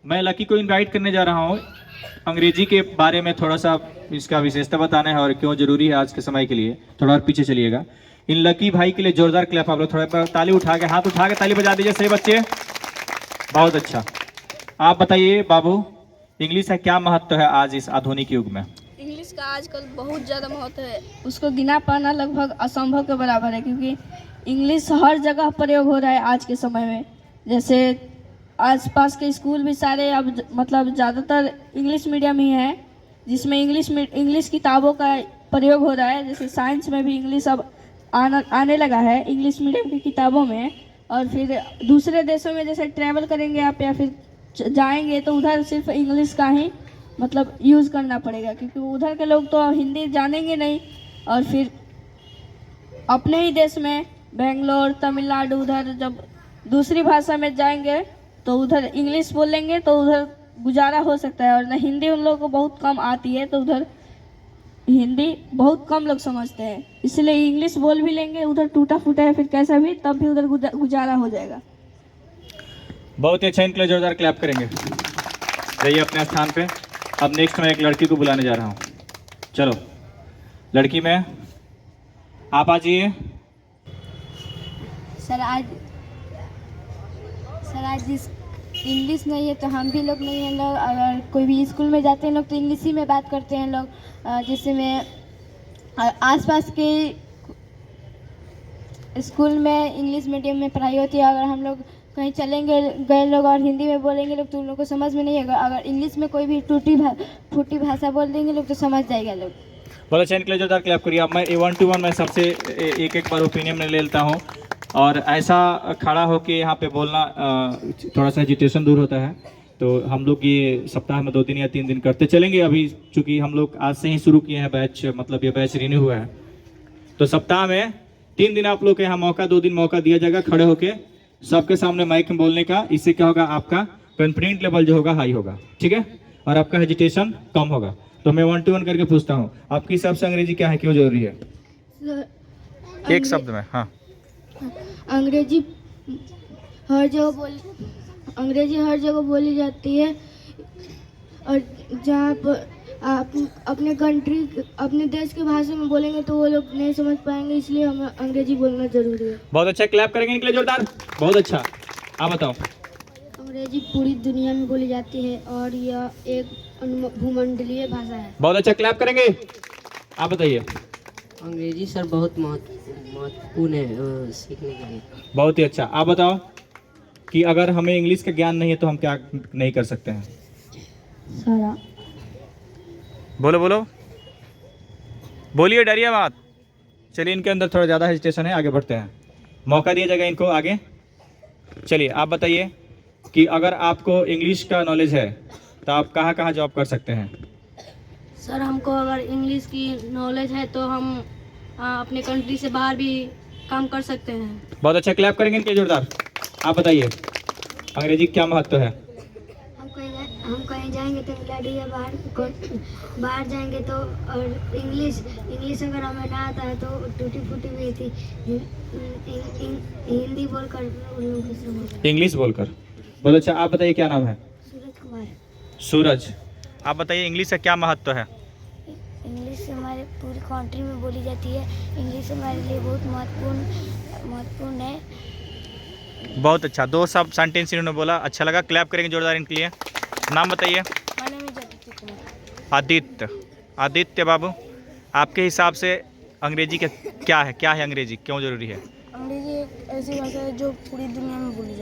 मैं लकी को इनवाइट करने जा रहा हूँ अंग्रेजी के बारे में थोड़ा सा इसका विशेषता बताना है और क्यों जरूरी है आज के समय के लिए। थोड़ा और पीछे चलिएगा। इन लकी भाई के लिए जोरदार क्लैप। आप लोग थोड़ा ताली उठा के, हाथ उठा के ताली बजा दीजिए। सही बच्चे, बहुत अच्छा। आप बताइए बाबू, इंग्लिश का क्या महत्व है आज इस आधुनिक युग में? इंग्लिश का आजकल बहुत ज़्यादा महत्व है। उसको गिना पाना लगभग असंभव के बराबर है, क्योंकि इंग्लिश हर जगह प्रयोग हो रहा है आज के समय में। जैसे आसपास के स्कूल भी सारे अब मतलब ज़्यादातर इंग्लिश मीडियम ही है, जिसमें इंग्लिश किताबों का प्रयोग हो रहा है। जैसे साइंस में भी इंग्लिश अब आने लगा है इंग्लिश मीडियम की किताबों में। और फिर दूसरे देशों में जैसे ट्रैवल करेंगे आप या फिर जाएंगे तो उधर सिर्फ इंग्लिश का ही मतलब यूज़ करना पड़ेगा, क्योंकि उधर के लोग तो हिंदी जानेंगे नहीं। और फिर अपने ही देश में बेंगलोर, तमिलनाडु, उधर जब दूसरी भाषा में जाएंगे तो उधर इंग्लिश बोलेंगे तो उधर गुजारा हो सकता है। और न हिंदी उन लोगों को बहुत कम आती है, तो उधर हिंदी बहुत कम लोग समझते हैं। इसलिए इंग्लिश बोल भी लेंगे, उधर टूटा फूटा है फिर कैसा भी, तब भी उधर गुजारा हो जाएगा। बहुत ही अच्छा। इनके लिए जोरदार क्लैप करेंगे। रहिए अपने स्थान पे। अब नेक्स्ट मैं एक लड़की को बुलाने जा रहा हूँ। चलो लड़की में आप आ जाइए। सर आज जिस इंग्लिश नहीं है तो हम भी लोग नहीं हैं लोग। अगर कोई भी स्कूल में जाते हैं लोग तो इंग्लिश ही में बात करते हैं लोग। जैसे में आसपास के स्कूल में इंग्लिश मीडियम में पढ़ाई होती है। अगर हम लोग कहीं चलेंगे गए लोग और हिंदी में बोलेंगे लोग तो उन लोग को समझ में नहीं आएगा। अगर इंग्लिश में कोई भी फूटी भाषा बोल देंगे लोग तो समझ जाएगा लोग। बहुत अच्छा। इनके लिए जोरदार क्लैप करिए। अब मैं 1 to 1 मैं सबसे एक बार ओपिनियन में ले लेता हूँ। और ऐसा खड़ा होके यहाँ पे बोलना थोड़ा सा एजिटेशन दूर होता है। तो हम लोग ये सप्ताह में 2 दिन या 3 दिन करते चलेंगे। अभी चूँकि हम लोग आज से ही शुरू किए हैं बैच, मतलब ये बैच रिन्यू हुआ है। तो सप्ताह में 3 दिन आप लोग के यहाँ मौका, 2 दिन मौका दिया जाएगा खड़े होके सबके सामने माइक में बोलने का। इससे क्या होगा, आपका कॉन्फिडेंट लेवल जो होगा हाई होगा, ठीक है, और आपका हेजिटेशन कम होगा। तो मैं 1 to 1 करके पूछता हूँ, आपके हिसाब से अंग्रेजी क्या है, क्यों जरूरी है? एक शब्द में। हाँ, अंग्रेजी हर जगह बोली जाती है। और जहाँ पर आप अपने देश की भाषा में बोलेंगे तो वो लोग नहीं समझ पाएंगे, इसलिए हमें अंग्रेजी बोलना जरूरी है। बहुत अच्छा। क्लैप करेंगे इनके लिए जोरदार। बहुत अच्छा। आप बताओ। अंग्रेजी पूरी दुनिया में बोली जाती है और यह एक भूमंडलीय भाषा है। बहुत अच्छा। क्लैप करेंगे। आप बताइए। अंग्रेजी सर बहुत महत्वपूर्ण है सीखने के लिए। बहुत ही अच्छा। आप बताओ कि अगर हमें इंग्लिश का ज्ञान नहीं है तो हम क्या नहीं कर सकते हैं? सारा। बोलो बोलो, बोलिए, डरिए मत। चलिए, इनके अंदर थोड़ा ज़्यादा हेजिटेशन है, आगे बढ़ते हैं। मौका दिया जाएगा इनको आगे। चलिए आप बताइए कि अगर आपको इंग्लिश का नॉलेज है तो आप कहाँ कहाँ जॉब कर सकते हैं? सर हमको अगर इंग्लिश की नॉलेज है तो हम अपने कंट्री से बाहर भी काम कर सकते हैं। बहुत अच्छा। क्लैप करेंगे इनके जोरदार। आप बताइए अंग्रेजी क्या महत्व है? हम कहीं जाएंगे तो इंग्लैंड या बाहर जाएंगे तो, और इंग्लिश अगर हमें ना आता है तो टूटी फूटी भी थी हिंदी बोलकर उन लोगों को समझ। इंग्लिश बोलकर। बहुत अच्छा। आप बताइए क्या नाम है? सूरज कुमार। सूरज, आप बताइए इंग्लिश का क्या महत्व है? इंग्लिश हमारे पूरी कंट्री में बोली जाती है। इंग्लिश हमारे लिए बहुत महत्वपूर्ण है। बहुत अच्छा। 2 सब सेंटेंस इन्होंने बोला, अच्छा लगा। क्लैप करेंगे जोरदार इनके लिए। नाम बताइए। आदित्य। आदित्य बाबू, आपके हिसाब से अंग्रेजी का क्या है अंग्रेजी, क्यों जरूरी है? अंग्रेजी एक ऐसी भाषा है जो पूरी दुनिया में बोली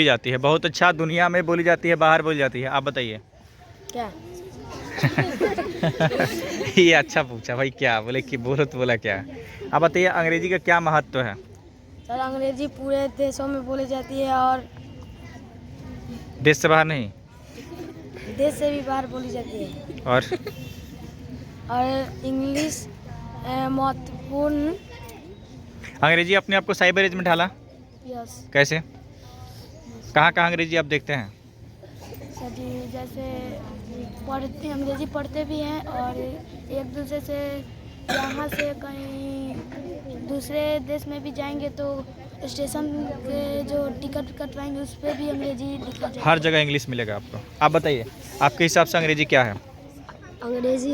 जाती है। बहुत अच्छा। दुनिया में बोली जाती है, बाहर बोली जाती है। आप बताइए। क्या? ये अच्छा पूछा भाई, क्या बोले कि बोलो तो बोला क्या। आप बताइए अंग्रेजी का क्या महत्व है? सर अंग्रेजी पूरे देशों में बोली जाती है और देश से बाहर नहीं, देश से भी बाहर बोली जाती है। और इंग्लिश महत्वपूर्ण। अंग्रेजी अपने आप को साइबर एज में ढाला यस। कैसे, कहाँ कहाँ अंग्रेजी आप देखते हैं? सर जी जैसे अंग्रेजी पढ़ते भी हैं और एक दूसरे से यहाँ से कहीं दूसरे देश में भी जाएंगे तो स्टेशन के जो टिकट कटवाएंगे उस पर भी अंग्रेजी लिखा जाएगा। हर जगह इंग्लिश मिलेगा आपको। आप बताइए आपके हिसाब से अंग्रेजी क्या है? अंग्रेजी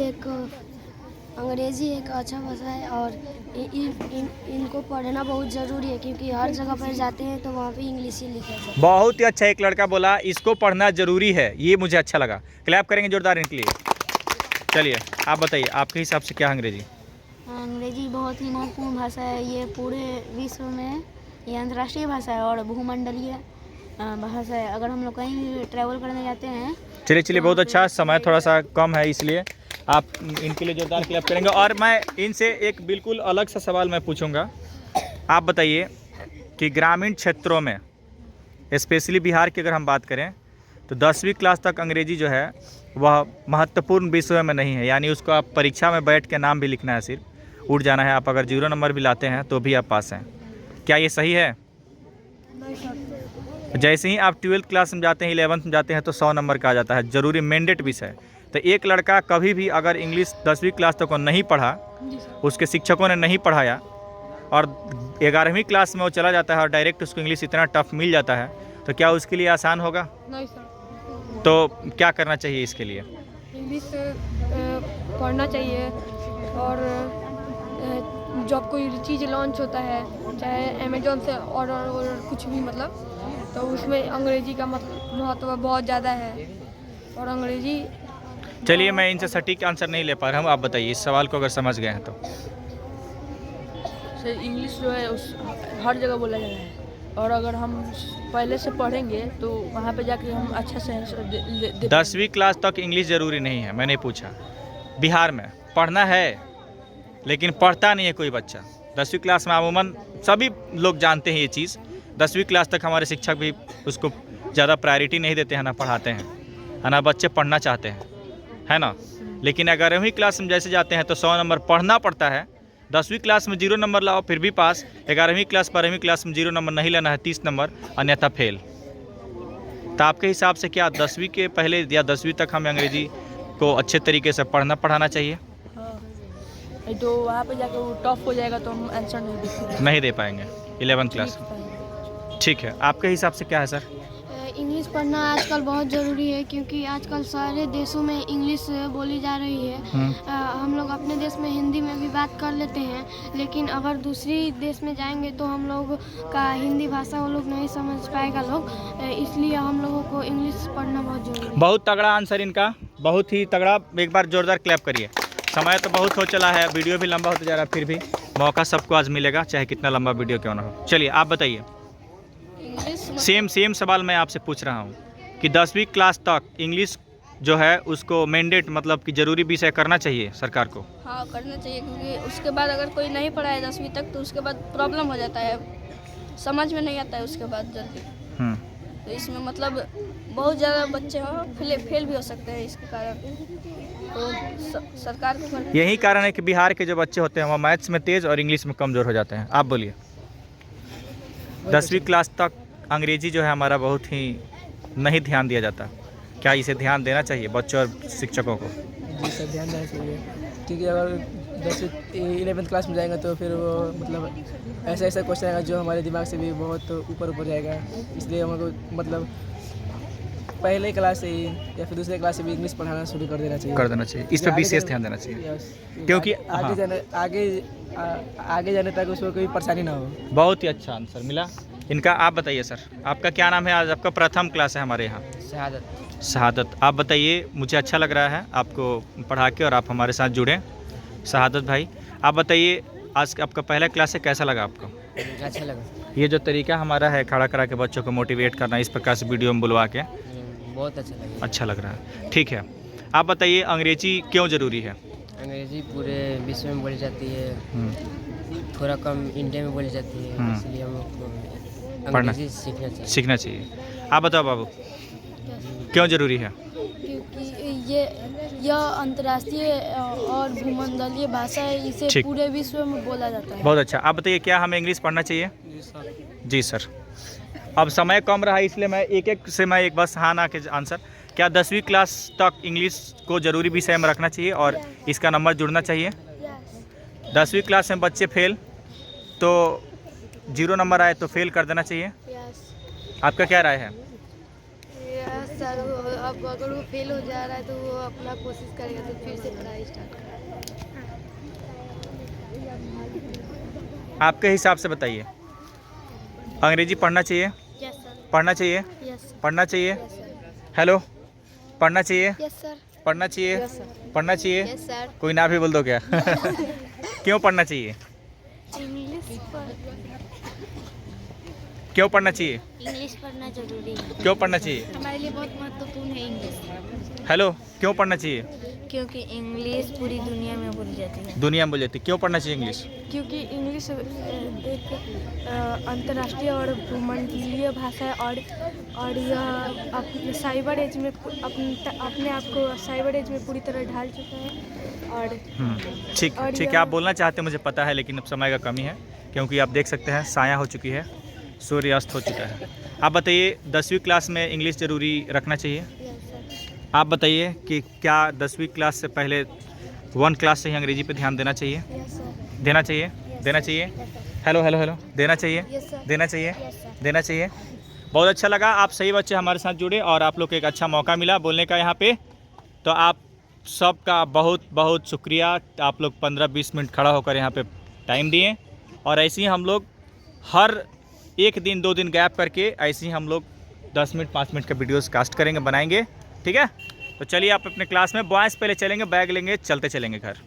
एक अच्छा भाषा है और इनको पढ़ना बहुत ज़रूरी है क्योंकि हर जगह पर जाते हैं तो वहाँ पे इंग्लिश ही लिखा जाता है। बहुत ही अच्छा, एक लड़का बोला इसको पढ़ना जरूरी है, ये मुझे अच्छा लगा। क्लैप करेंगे जोरदार इनके लिए। चलिए आप बताइए आपके हिसाब से क्या है अंग्रेजी? अंग्रेजी बहुत ही महत्वपूर्ण भाषा है, ये पूरे विश्व में ये अंतर्राष्ट्रीय भाषा है और भूमंडलीय भाषा है। अगर हम लोग कहीं भी ट्रैवल करने जाते हैं। चलिए बहुत अच्छा, समय थोड़ा सा कम है इसलिए आप इनके लिए जोरदार क्लैप करेंगे। और मैं इनसे एक बिल्कुल अलग सा सवाल मैं पूछूंगा। आप बताइए कि ग्रामीण क्षेत्रों में स्पेशली बिहार की अगर हम बात करें तो 10वीं क्लास तक अंग्रेजी जो है वह महत्वपूर्ण विषय में नहीं है, यानी उसको आप परीक्षा में बैठ के नाम भी लिखना है, सिर्फ उठ जाना है। आप अगर 0 नंबर भी लाते हैं तो भी आप पास हैं। क्या ये सही है? जैसे ही आप 12th क्लास में जाते हैं, 11th में जाते हैं तो 100 नंबर का आ जाता है, ज़रूरी मैंडेट विषय। तो एक लड़का कभी भी अगर इंग्लिश 10वीं क्लास तक को नहीं पढ़ा, उसके शिक्षकों ने नहीं पढ़ाया और 11वीं क्लास में वो चला जाता है और डायरेक्ट उसको इंग्लिश इतना टफ मिल जाता है, तो क्या उसके लिए आसान होगा? नहीं सर। तो क्या करना चाहिए इसके लिए? इंग्लिश पढ़ना चाहिए और जब कोई चीज़ लॉन्च होता है चाहे अमेजोन से और कुछ भी मतलब, तो उसमें अंग्रेजी का महत्व बहुत ज़्यादा है और अंग्रेजी। चलिए मैं इनसे सटीक आंसर नहीं ले पा रहा हूँ, आप बताइए इस सवाल को अगर समझ गए हैं तो। सर इंग्लिश जो है उस हर जगह बोला जा रहा है और अगर हम पहले से पढ़ेंगे तो वहाँ पे जाके हम अच्छा से आंसर 10वीं क्लास तक इंग्लिश ज़रूरी नहीं है, मैंने पूछा। बिहार में पढ़ना है लेकिन पढ़ता नहीं है कोई बच्चा। 10वीं क्लास में अमूमन सभी लोग जानते हैं ये चीज़। 10वीं क्लास तक हमारे शिक्षक भी उसको ज़्यादा प्रायोरिटी नहीं देते हैं, ना पढ़ाते हैं, है ना। बच्चे पढ़ना चाहते हैं, है ना। लेकिन 11वीं क्लास में जैसे जाते हैं तो 100 नंबर पढ़ना पड़ता है। 10वीं क्लास में 0 नंबर लाओ फिर भी पास, 11वीं क्लास 12वीं क्लास में 0 नंबर नहीं लेना है, 30 नंबर अन्यथा फेल। तो आपके हिसाब से क्या 10वीं के पहले या 10वीं तक हमें अंग्रेजी को अच्छे तरीके से पढ़ना पढ़ाना चाहिए? हाँ, तो वहाँ पे जाके वो टफ हो जाएगा तो हम आंसर नहीं दे पाएंगे 11th क्लास में। ठीक है, आपके हिसाब से क्या है सर? इंग्लिश पढ़ना आजकल बहुत ज़रूरी है क्योंकि आजकल सारे देशों में इंग्लिश बोली जा रही है। हम लोग अपने देश में हिंदी में भी बात कर लेते हैं, लेकिन अगर दूसरी देश में जाएंगे तो हम लोग का हिंदी भाषा वो लोग नहीं समझ पाएगा लोग, इसलिए हम लोगों को इंग्लिश पढ़ना बहुत ज़रूरी है। बहुत तगड़ा आंसर इनका, बहुत ही तगड़ा। एक बार जोरदार क्लैप करिए। समय तो बहुत हो चला है, वीडियो भी लंबा होता जा रहा है, फिर भी मौका सबको आज मिलेगा, चाहे कितना लंबा वीडियो क्यों ना हो। चलिए आप बताइए। सेम सवाल मैं आपसे पूछ रहा हूँ कि 10वीं क्लास तक इंग्लिश जो है उसको मैंडेट मतलब कि ज़रूरी विषय करना चाहिए सरकार को? हाँ करना चाहिए, क्योंकि उसके बाद अगर कोई नहीं पढ़ा है 10वीं तक तो उसके बाद प्रॉब्लम हो जाता है, समझ में नहीं आता है उसके बाद जल्दी। तो इसमें मतलब बहुत ज़्यादा बच्चे फेल भी हो सकते हैं इसके कारण। तो सरकार को यही कारण है कि बिहार के जो बच्चे होते हैं वो मैथ्स में तेज़ और इंग्लिश में कमज़ोर हो जाते हैं। आप बोलिए। 10वीं क्लास तक अंग्रेजी जो है हमारा बहुत ही नहीं ध्यान दिया जाता, क्या इसे ध्यान देना चाहिए बच्चों और शिक्षकों को? जी सर, ध्यान देना चाहिए क्योंकि अगर 11th क्लास में जाएंगे तो फिर वो मतलब ऐसा क्वेश्चन आएगा जो हमारे दिमाग से भी बहुत ऊपर जाएगा। इसलिए हमको मतलब पहले क्लास से ही या फिर दूसरे क्लास से भी इंग्लिश पढ़ाना शुरू कर देना चाहिए। इस पर विशेष ध्यान देना चाहिए क्योंकि आगे जाने तक उसको कोई परेशानी ना हो। बहुत ही अच्छा आंसर मिला इनका। आप बताइए सर, आपका क्या नाम है? आज आपका प्रथम क्लास है हमारे यहाँ। शहादत। आप बताइए, मुझे अच्छा लग रहा है आपको पढ़ा के और आप हमारे साथ जुड़े। शहादत भाई आप बताइए, आज आपका पहला क्लास है, कैसा लगा आपको? अच्छा लगा। ये जो तरीका हमारा है खड़ा करा के बच्चों को मोटिवेट करना, इस प्रकार से वीडियो में बुलवा के, बहुत अच्छा लगा। अच्छा लग रहा है। ठीक है, आप बताइए अंग्रेजी क्यों ज़रूरी है? अंग्रेजी पूरे विश्व में बोली जाती है, थोड़ा कम इंडिया में बोली जाती है, इसलिए हम लोग को अंग्रेजी सीखना चाहिए। आप बताओ बाबू, क्यों ज़रूरी है? क्योंकि यह अंतर्राष्ट्रीय और भूमंडलीय भाषा है, इसे पूरे विश्व में बोला जाता है। बहुत अच्छा। आप बताइए, क्या हमें इंग्लिश पढ़ना चाहिए? जी सर। अब समय कम रहा इसलिए मैं एक से एक बस हाँ ना के आंसर। क्या 10वीं क्लास तक इंग्लिश को ज़रूरी विषय में रखना चाहिए और इसका नंबर जुड़ना चाहिए? 10वीं क्लास में बच्चे फेल तो 0 नंबर आए तो फेल कर देना चाहिए? यस आपका क्या राय है? यस सर, अब अगर वो फेल हो जा रहा है तो वो अपना कोशिश करेगा तो फिर से पढ़ाई स्टार्ट करेगा। आपके हिसाब से बताइए, अंग्रेजी पढ़ना चाहिए? Yes sir. पढ़ना चाहिए? यस पढ़ना चाहिए? Yes sir. हेलो, पढ़ना चाहिए? Yes sir. पढ़ना चाहिए? पढ़ना चाहिए? Yes sir. कोई ना भी बोल दो क्या? क्यों पढ़ना चाहिए? इंग्लिश क्यों पढ़ना चाहिए? इंग्लिश पढ़ना जरूरी है, क्यों पढ़ना चाहिए? हमारे लिए बहुत महत्वपूर्ण है इंग्लिश, हेलो, क्यों पढ़ना चाहिए? क्योंकि इंग्लिश पूरी दुनिया में बोली जाती है। दुनिया में बोल जाती, क्यों पढ़ना चाहिए इंग्लिश? क्योंकि इंग्लिश एक अंतर्राष्ट्रीय और भूमंडलीय भाषा है और यह अपने साइबर एज में अपने आप को साइबर एज में पूरी तरह ढाल चुका है। और ठीक और ठीक है, आप बोलना चाहते हैं मुझे पता है, लेकिन अब समय का कमी है, क्योंकि आप देख सकते हैं साया हो चुकी है, सूर्यास्त हो चुका है। आप बताइए, 10वीं क्लास में इंग्लिश ज़रूरी रखना चाहिए? आप बताइए कि क्या 10वीं क्लास से पहले 1 क्लास से ही अंग्रेजी पे ध्यान देना चाहिए? देना चाहिए? देना चाहिए? हेलो हेलो हेलो, देना चाहिए? देना चाहिए? देना चाहिए? बहुत अच्छा लगा, आप सही बच्चे हमारे साथ जुड़े और आप लोग को एक अच्छा मौका मिला बोलने का यहाँ पे, तो आप सबका बहुत बहुत शुक्रिया। आप लोग 15-20 मिनट खड़ा होकर यहाँ पे टाइम दिए, और ऐसे ही हम लोग हर 1 दिन 2 दिन गैप करके ऐसे ही हम लोग 10 मिनट 5 मिनट का वीडियोस कास्ट करेंगे, बनाएंगे, ठीक है? तो चलिए आप अपने क्लास में बॉयज़ पहले चलेंगे, बैग लेंगे, चलते चलेंगे घर।